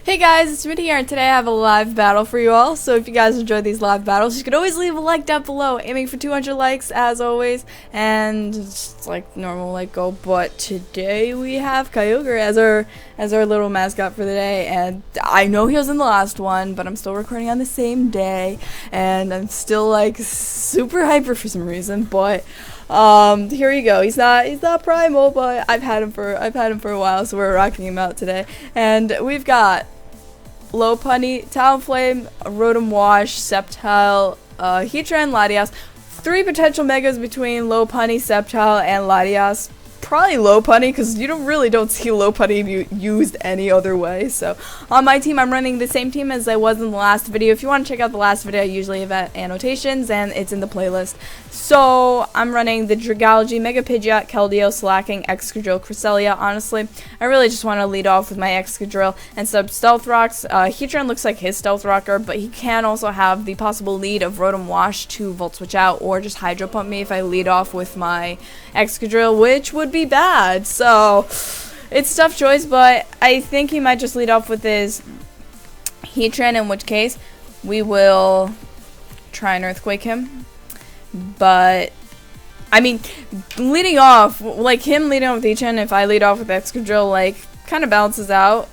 Hey guys, it's Mooty here, and today I have a live battle for you all. So if you guys enjoy these live battles, you can always leave a like down below, aiming for 200 likes as always, and it's like normal like goal. But today we have Kyogre as our little mascot for the day, and I know he was in the last one, but I'm still recording on the same day, and I'm still like super hyper for some reason. But here you go. He's not primal, but I've had him for a while, so we're rocking him out today. And we've got Lopunny, Talonflame, Rotom Wash, Sceptile, Heatran, Latias. 3 potential megas between Lopunny, Sceptile, and Latias. Probably Lopunny, because you don't see Lopunny used any other way. So on my team, I'm running the same team as I was in the last video. If you want to check out the last video, I usually have annotations, and it's in the playlist. So I'm running the Dragalge, Mega Pidgeot, Keldeo, Slacking, Excadrill, Cresselia. Honestly, I really just want to lead off with my Excadrill and sub Stealth Rocks. Heatran looks like his Stealth Rocker, but he can also have the possible lead of Rotom Wash to Volt Switch out or just Hydro Pump me if I lead off with my Excadrill, which would be bad. So it's a tough choice, but I think he might just lead off with his Heatran, in which case we will try and Earthquake him. But I mean, leading off, like him leading off with Heatran, if I lead off with Excadrill, like kind of balances out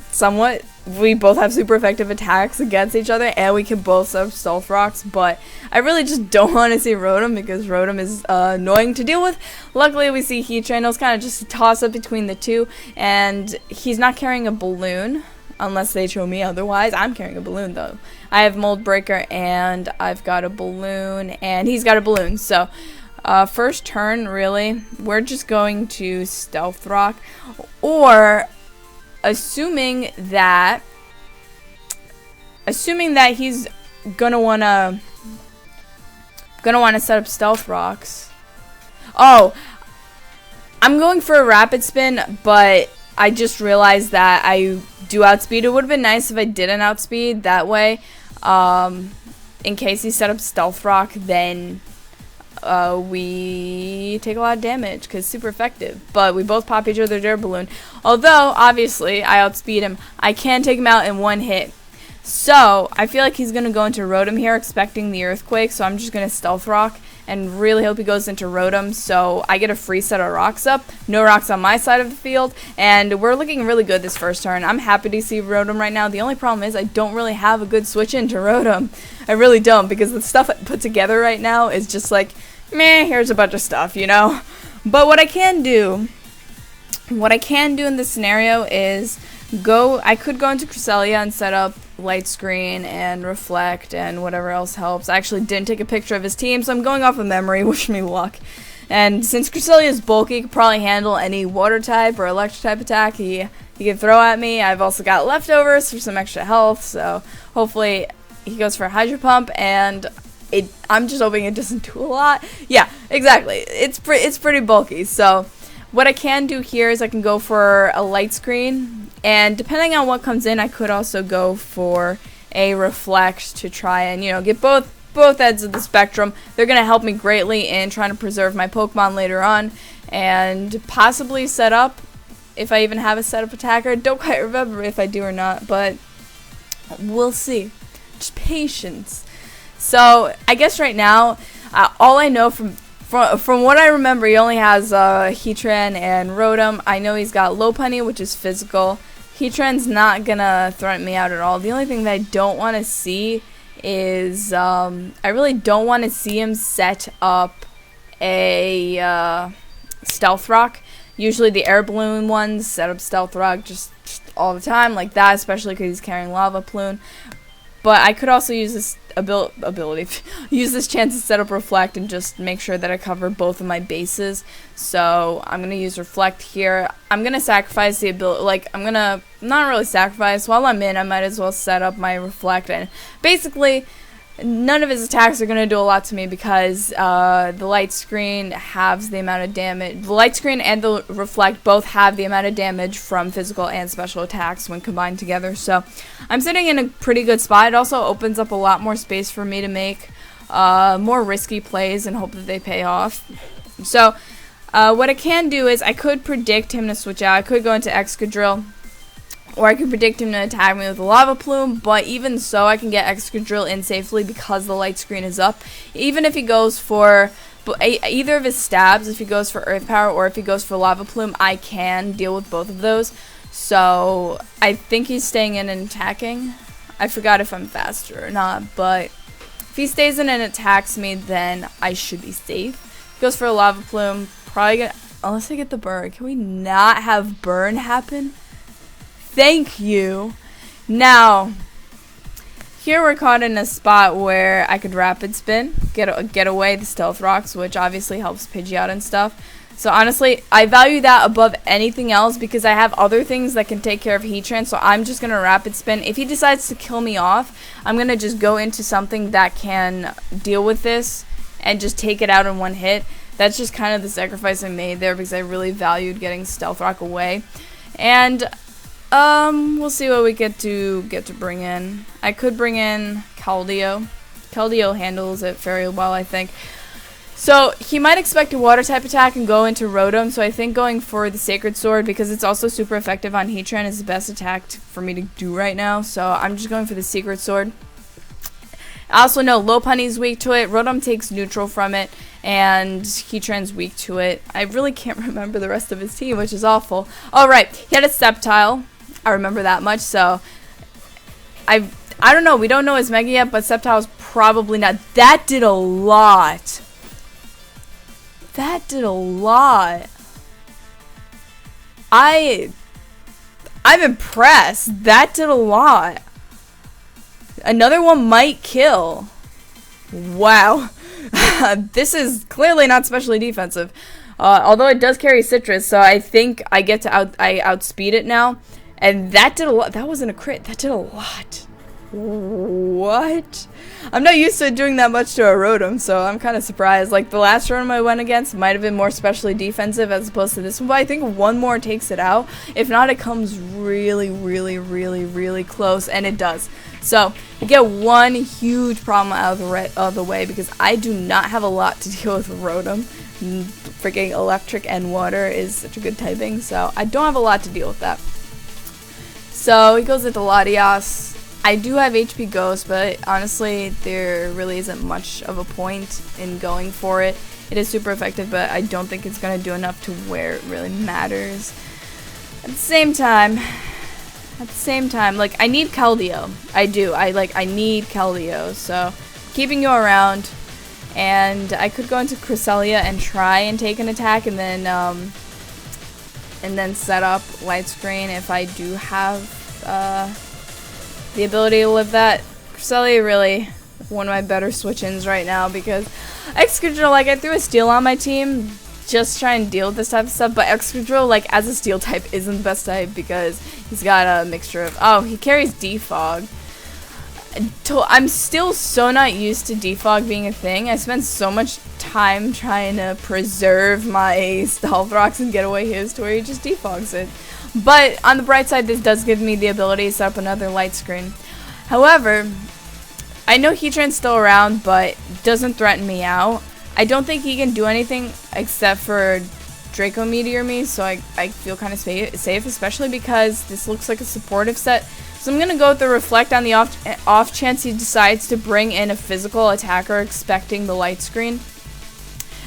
somewhat. We both have super effective attacks against each other, and we can both sub Stealth Rocks, but I really just don't want to see Rotom because Rotom is annoying to deal with. Luckily, we see Heatran. It's kind of just a toss-up between the two, and he's not carrying a balloon, unless they show me otherwise. I'm carrying a balloon, though. I have Mold Breaker, and I've got a balloon, and he's got a balloon, so first turn, really, we're just going to Stealth Rock, or assuming that he's gonna wanna set up Stealth Rocks. Oh, I'm going for a Rapid Spin, but I just realized that I do outspeed. It would have been nice if I didn't outspeed that way. In case he set up Stealth Rock, then we take a lot of damage because super effective, but we both pop each other Dare Balloon. Although obviously I outspeed him, I can take him out in one hit. So I feel like he's gonna go into Rotom here, expecting the Earthquake. So I'm just gonna Stealth Rock and really hope he goes into Rotom, so I get a free set of rocks up. No rocks on my side of the field, and we're looking really good this first turn. I'm happy to see Rotom right now. The only problem is I don't really have a good switch into Rotom. I really don't, because the stuff I put together right now is just like, meh, here's a bunch of stuff, you know? But what I can do in this scenario is I could go into Cresselia and set up Light Screen and Reflect and whatever else helps. I actually didn't take a picture of his team, so I'm going off of memory. Wish me luck. And since Cresselia is bulky, he could probably handle any water type or electric type attack he can throw at me. I've also got leftovers for some extra health, so hopefully he goes for a Hydro Pump, and I'm just hoping it doesn't do a lot. Yeah, exactly. It's pretty bulky. So what I can do here is I can go for a Light Screen, and depending on what comes in, I could also go for a Reflect to try and, you know, get both ends of the spectrum. They're going to help me greatly in trying to preserve my Pokemon later on, and possibly set up, if I even have a setup attacker. Don't quite remember if I do or not, but we'll see. Just patience. So I guess right now, all I know from what I remember, he only has Heatran and Rotom. I know he's got Lopunny, which is physical. Heatran's not gonna threaten me out at all. The only thing that I don't want to see is I really don't want to see him set up a Stealth Rock. Usually the Air Balloon ones set up Stealth Rock just all the time like that, especially because he's carrying Lava Plume. But I could also use this use this chance to set up Reflect and just make sure that I cover both of my bases. So I'm gonna use Reflect here. I'm gonna sacrifice the ability, like I'm gonna not really sacrifice. While I'm in, I might as well set up my Reflect, and basically none of his attacks are gonna do a lot to me because the Light Screen halves the amount of damage. The Light Screen and the Reflect both have the amount of damage from physical and special attacks when combined together. So I'm sitting in a pretty good spot. It also opens up a lot more space for me to make more risky plays and hope that they pay off. So what I can do is I could predict him to switch out. I could go into Excadrill or I can predict him to attack me with a lava plume, but even so, I can get Excadrill in safely because the light screen is up. Even if he goes for either of his stabs, if he goes for Earth Power or if he goes for lava plume, I can deal with both of those. So I think he's staying in and attacking. I forgot if I'm faster or not, but if he stays in and attacks me, then I should be safe. If he goes for a lava plume, probably gonna, unless I get the burn. Can we not have burn happen? Thank you. Now, here we're caught in a spot where I could rapid spin, get away the stealth rocks, which obviously helps Pidgeot and stuff. So honestly, I value that above anything else because I have other things that can take care of Heatran, so I'm just going to rapid spin. If he decides to kill me off, I'm going to just go into something that can deal with this and just take it out in one hit. That's just kind of the sacrifice I made there because I really valued getting Stealth Rock away. And we'll see what we get to bring in. I could bring in Keldeo. Keldeo handles it very well, I think. So he might expect a water type attack and go into Rotom, so I think going for the Sacred Sword, because it's also super effective on Heatran, is the best attack for me to do right now. So I'm just going for the Secret Sword. I also know Lopunny's weak to it, Rotom takes neutral from it, and Heatran's weak to it. I really can't remember the rest of his team, which is awful. Alright, he had a Sceptile. I remember that much, so I don't know, we don't know his Mega yet, but Sceptile's probably not. That did a lot. That did a lot. I'm impressed. That did a lot. Another one might kill. Wow. This is clearly not specially defensive. Although it does carry Citrus, so I think I get to outspeed it now. And that did a lot. That wasn't a crit. That did a lot. What? I'm not used to doing that much to a Rotom, so I'm kind of surprised. Like, the last Rotom I went against might have been more specially defensive as opposed to this one, but I think one more takes it out. If not, it comes really, really, really, really close, and it does. So, we get one huge problem out of the way, because I do not have a lot to deal with Rotom. Freaking electric and water is such a good typing, so I don't have a lot to deal with that. So, he goes into Latias. I do have HP Ghost, but honestly, there really isn't much of a point in going for it. It is super effective, but I don't think it's going to do enough to where it really matters. At the same time, like, I need Keldeo. I do. I need Keldeo, so keeping you around. And I could go into Cresselia and try and take an attack, and then set up Light Screen if I do have, the ability to live that. Cresselia really one of my better switch-ins right now because Excadrill, like, I threw a Steel on my team just trying to deal with this type of stuff, but Excadrill, like, as a Steel type isn't the best type because he's got a mixture of, oh, he carries Defog. I'm still so not used to Defog being a thing. I spent so much time trying to preserve my Stealth Rocks and get away his to where he just Defogs it. But on the bright side, this does give me the ability to set up another Light Screen. However, I know Heatran's still around, but doesn't threaten me out. I don't think he can do anything except for Draco Meteor me, so I feel kind of safe, especially because this looks like a supportive set. So I'm going to go with the Reflect on the off chance he decides to bring in a physical attacker expecting the Light Screen.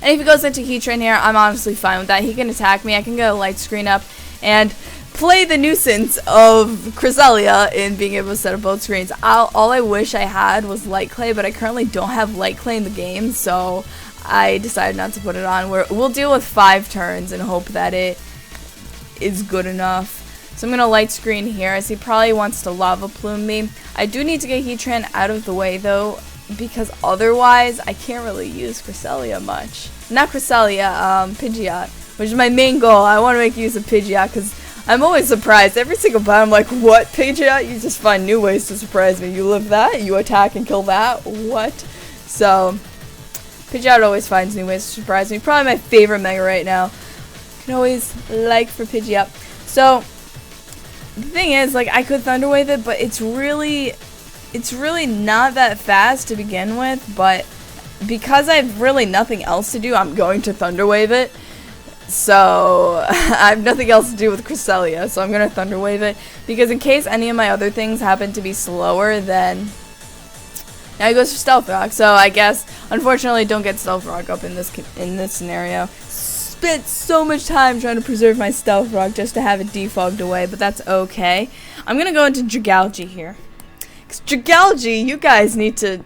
And if he goes into Heatran here, I'm honestly fine with that. He can attack me, I can get a Light Screen up, and play the nuisance of Cresselia in being able to set up both screens. All I wish I had was Light Clay, but I currently don't have Light Clay in the game, so I decided not to put it on. We'll deal with 5 turns and hope that it is good enough. So I'm going to Light Screen here as he probably wants to Lava Plume me. I do need to get Heatran out of the way though, because otherwise I can't really use Cresselia much. Not Cresselia, Pidgeot, which is my main goal. I want to make use of Pidgeot because I'm always surprised. Every single battle I'm like, what, Pidgeot? You just find new ways to surprise me. You live that, you attack and kill that, what? So, Pidgeot always finds new ways to surprise me. Probably my favorite Mega right now. Can always like for Pidgeot. So, the thing is, like, I could Thunder Wave it, but it's really not that fast to begin with, but because I have really nothing else to do, I'm going to Thunder Wave it. So I have nothing else to do with Cresselia, so I'm gonna Thunder Wave it, because in case any of my other things happen to be slower, then now he goes for Stealth Rock. So I guess, unfortunately, don't get Stealth Rock up in this scenario. Spent so much time trying to preserve my Stealth Rock just to have it defogged away, but that's okay. I'm gonna go into Dragalge here. Cause Dragalge, you guys need to.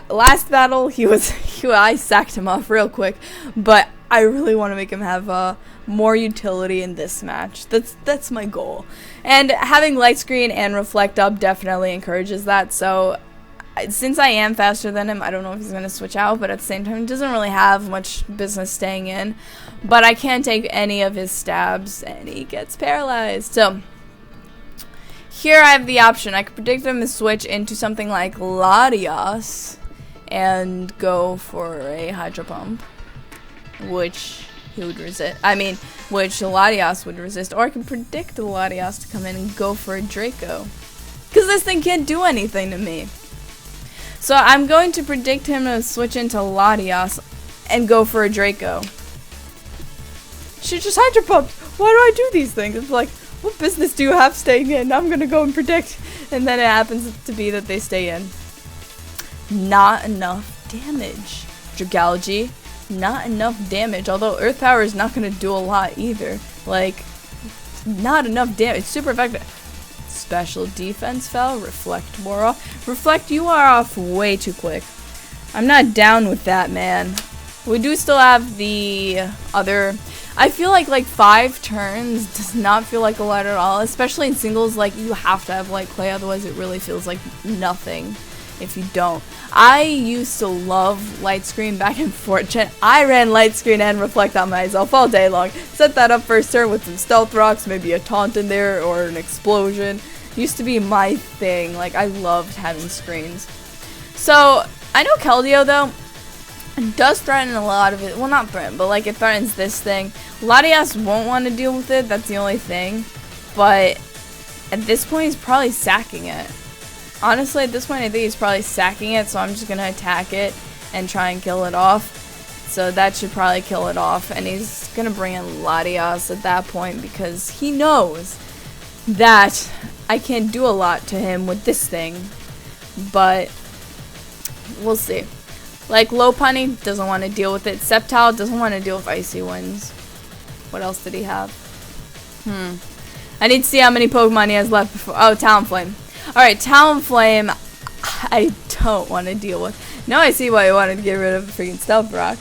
Last battle I sacked him off real quick, but I really want to make him have more utility in this match. That's my goal, and having Light Screen and Reflect Up definitely encourages that. So since I am faster than him, I don't know if he's going to switch out, but at the same time, he doesn't really have much business staying in. But I can't take any of his stabs, and he gets paralyzed. So here I have the option. I could predict him to switch into something like Latias and go for a Hydro Pump, which he would resist. Which Latias would resist. Or I can predict Latias to come in and go for a Draco, because this thing can't do anything to me. So I'm going to predict him to switch into Latias and go for a Draco. She just Hydro Pumped. Why do I do these things? It's like, what business do you have staying in? I'm gonna go and predict. And then it happens to be that they stay in. Not enough damage. Dragalge, not enough damage. Although Earth Power is not gonna do a lot either. Like, not enough damage. Super effective. Special defense fell. Reflect wore off. Reflect, you are off way too quick. I'm not down with that, man. We do still have the other. I feel like 5 turns does not feel like a lot at all, especially in singles. Like, you have to have Light Clay, otherwise it really feels like nothing if you don't. I used to love Light Screen back in 4th Gen. I ran Light Screen and Reflect on myself all day long. Set that up first turn with some Stealth Rocks, maybe a Taunt in there or an Explosion. Used to be my thing. Like, I loved having screens. So I know Keldeo though does threaten a lot of it. Well, not threaten, but like it threatens this thing. Latias won't want to deal with it. That's the only thing. But at this point, he's probably sacking it. Honestly, at this point, I think he's probably sacking it. So I'm just gonna attack it and try and kill it off. So that should probably kill it off. And he's gonna bring in Latias at that point because he knows that I can't do a lot to him with this thing, but we'll see. Like, Lopunny doesn't want to deal with it. Sceptile doesn't want to deal with Icy Winds. What else did he have? I need to see how many Pokemon he has left before. Oh, Talonflame. Alright, Talonflame, I don't want to deal with. Now I see why you wanted to get rid of freaking Stealth Rock.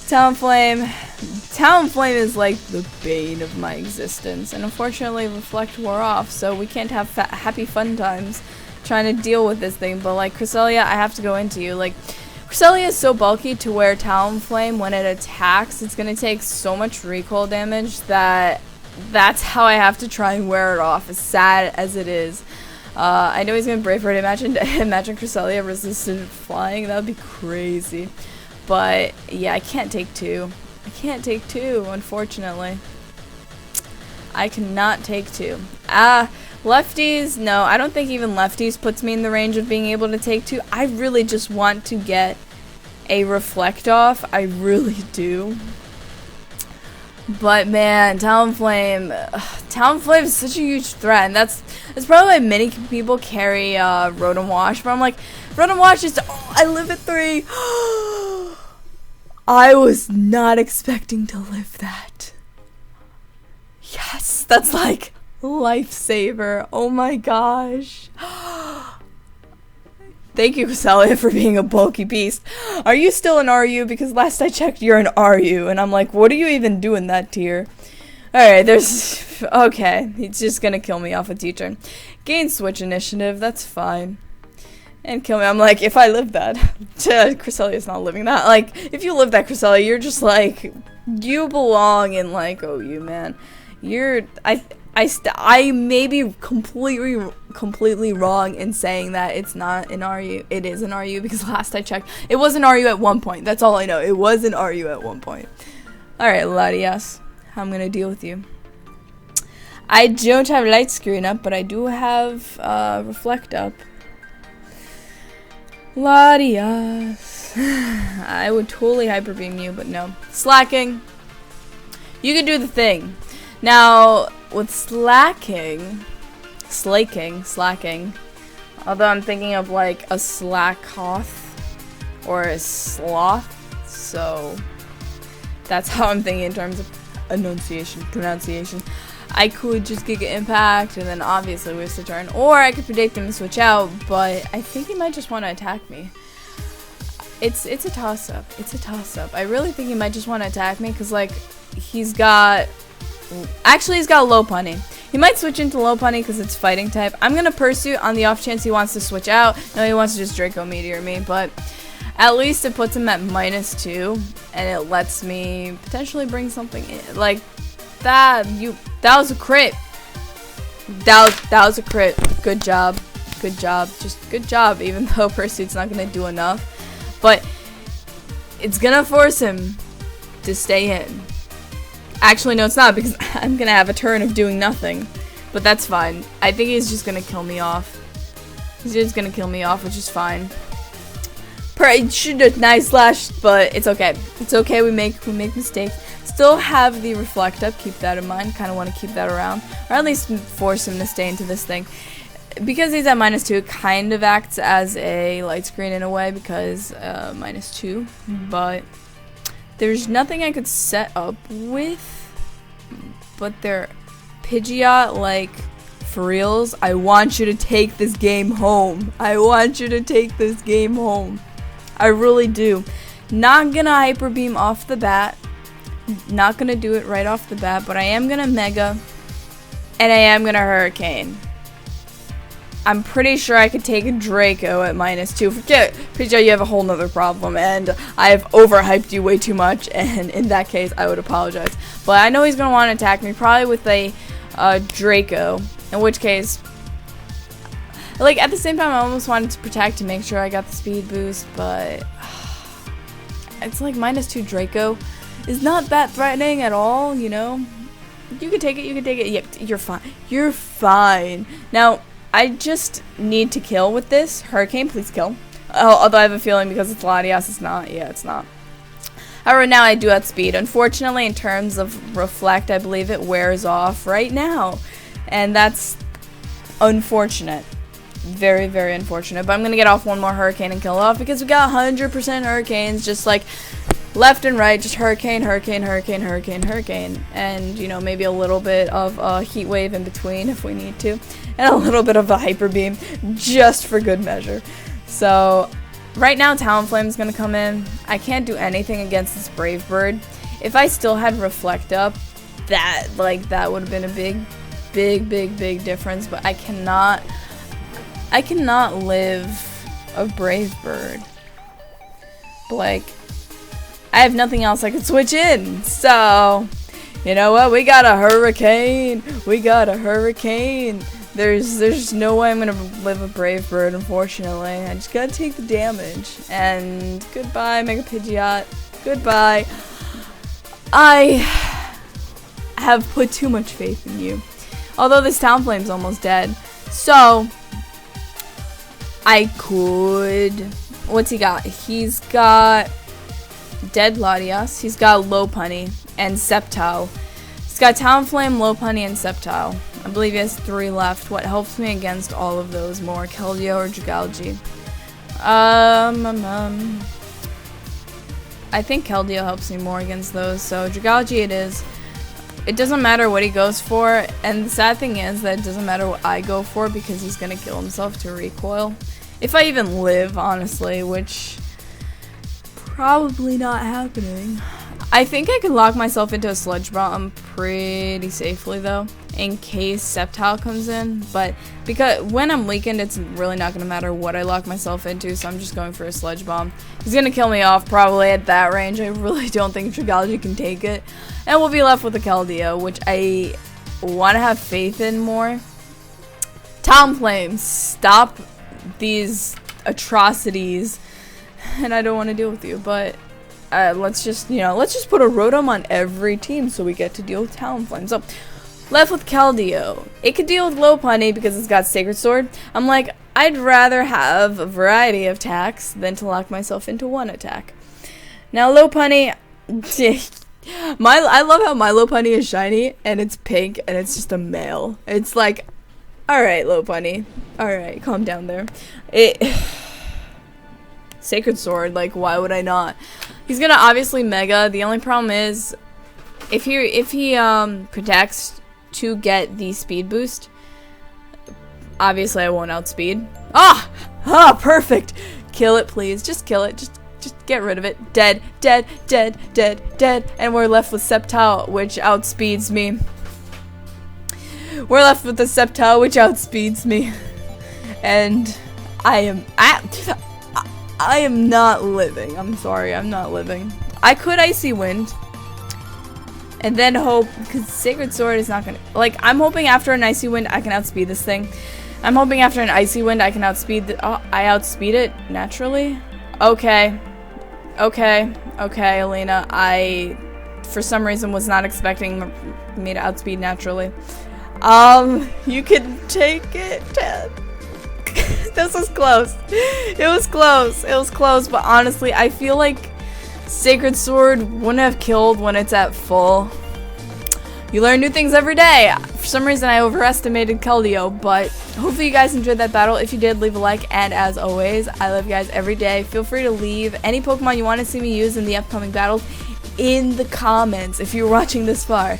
Talonflame is like the bane of my existence, and unfortunately Reflect wore off, so we can't have happy fun times trying to deal with this thing. But like Cresselia, I have to go into you. Like, Cresselia is so bulky to where Talonflame, when it attacks, it's gonna take so much recoil damage that's how I have to try and wear it off, as sad as it is. I know he's gonna Brave Bird. Imagine Cresselia resisted flying. That would be crazy. But yeah, I can't take 2. I can't take 2, unfortunately. I cannot take 2. Lefties, no, I don't think even lefties puts me in the range of being able to take 2. I really just want to get a Reflect off. I really do. But man, Talonflame is such a huge threat, and that's probably why many people carry Rotom Wash. But I'm like, Rotom Wash is, I live at 3. I was not expecting to live that. Yes, that's like lifesaver. Oh my gosh. Thank you, Cresselia, for being a bulky beast. Are you still an RU? Because last I checked, you're an RU. And I'm like, what do you even do in that tier? Alright, okay. He's just gonna kill me off a T-turn. Gain switch initiative, that's fine. And kill me. I'm like, if I live that, Cresselia's not living that. Like, if you live that, Cresselia, you're just like, you belong in like OU, man. I may be completely wrong in saying that it's not an RU. It is an RU because last I checked, it was an RU at one point. That's all I know. It was an RU at one point. Alright, Latias. I'm gonna deal with you. I don't have Light Screen up, but I do have Reflect up. Latias. I would totally Hyper Beam you, but no. Slacking. You can do the thing. Now, with slacking, although I'm thinking of like a slackoth or a sloth, so that's how I'm thinking in terms of pronunciation. I could just Giga Impact and then obviously waste a turn, or I could predict him to switch out, but I think he might just want to attack me. It's a toss-up. I really think he might just want to attack me because, like, he's got low punny. He might switch into low punny because it's fighting type. I'm going to Pursuit on the off chance he wants to switch out. No, he wants to just Draco Meteor me, but at least it puts him at -2 and it lets me potentially bring something in. Like, that was a crit. That was a crit. Good job. Just good job, even though Pursuit's not going to do enough. But it's gonna force him to stay in. Actually, no, it's not, because I'm gonna have a turn of doing nothing. But that's fine. I think he's just gonna kill me off. He's just gonna kill me off, which is fine. He should have nice slash, but it's okay. It's okay. We make mistakes. Still have the reflect up. Keep that in mind. Kind of want to keep that around, or at least force him to stay into this thing. Because he's at -2, it kind of acts as a light screen in a way because -2, but there's nothing I could set up with, but they're Pidgeot, like, for reals. I want you to take this game home. I really do. Not gonna Hyper Beam off the bat. Not gonna do it right off the bat, but I am gonna Mega, and I am gonna Hurricane. I'm pretty sure I could take a Draco at -2. Forget it. Pidgeot, you have a whole nother problem, and I have overhyped you way too much, and in that case, I would apologize. But I know he's going to want to attack me, probably with a Draco, in which case, like, at the same time, I almost wanted to protect to make sure I got the speed boost, but it's like -2 Draco is not that threatening at all, you know? You can take it, Yep, you're fine. Now, I just need to kill with this. Hurricane, please kill. Although I have a feeling because it's Latias, it's not. Yeah, it's not. However, now I do outspeed. Unfortunately, in terms of Reflect, I believe it wears off right now. And that's unfortunate. Very, very unfortunate. But I'm going to get off one more Hurricane and kill it off because we got 100% Hurricanes, just like left and right, just Hurricane. And, you know, maybe a little bit of a Heat Wave in between if we need to. And a little bit of a Hyper Beam, just for good measure. So, right now, Talonflame is going to come in. I can't do anything against this Brave Bird. If I still had Reflect up, that would have been a big difference. But I cannot live a Brave Bird. Like, I have nothing else I could switch in. So, you know what? We got a Hurricane. There's no way I'm gonna live a Brave Bird, unfortunately. I just gotta take the damage. And goodbye, Mega Pidgeot. Goodbye. I have put too much faith in you. Although this Talonflame's almost dead. So, I could... What's he got? He's got Dead Latias. He's got Lopunny and Sceptile. He's got Talonflame, Lopunny, and Sceptile. I believe he has 3 left. What helps me against all of those more? Keldeo or Dragalge? I think Keldeo helps me more against those, so Dragalge it is. It doesn't matter what he goes for, and the sad thing is that it doesn't matter what I go for because he's gonna kill himself to recoil. If I even live, honestly, which probably not happening. I think I could lock myself into a Sludge Bomb pretty safely, though, in case Sceptile comes in. But because when I'm weakened, it's really not going to matter what I lock myself into, so I'm just going for a Sludge Bomb. He's going to kill me off probably at that range. I really don't think Dragalge can take it. And we'll be left with a Keldeo, which I want to have faith in more. Talonflame, stop these atrocities. And I don't want to deal with you, but... let's just put a Rotom on every team so we get to deal with Talonflame. So, left with Keldeo. It could deal with Lopunny because it's got Sacred Sword. I'm like, I'd rather have a variety of attacks than to lock myself into one attack. Now, Lopunny, I love how my Lopunny is shiny and it's pink and it's just a male. It's like, alright, Lopunny. Alright, calm down there. Sacred Sword, like, why would I not? He's gonna obviously Mega. The only problem is, if he protects to get the speed boost, obviously I won't outspeed. Perfect! Kill it, please. Just kill it. Just get rid of it. Dead, dead, dead, dead, dead. And we're left with Sceptile, which outspeeds me. We're left with the Sceptile, which outspeeds me. And I am not living. I'm sorry, I'm not living. I could Icy Wind. And then hope, because Sacred Sword is not gonna, like, I'm hoping after an Icy Wind I can outspeed this thing. I'm hoping after an Icy Wind I can outspeed I outspeed it naturally. Okay, Elina. I, for some reason, was not expecting me to outspeed naturally. You can take it, Ted. This was close. It was close. It was close, but honestly, I feel like Sacred Sword wouldn't have killed when it's at full. You learn new things every day. For some reason, I overestimated Keldeo, but hopefully you guys enjoyed that battle. If you did, leave a like, and as always, I love you guys every day. Feel free to leave any Pokemon you want to see me use in the upcoming battles in the comments if you're watching this far.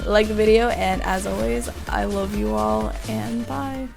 Like the video, and as always, I love you all, and bye.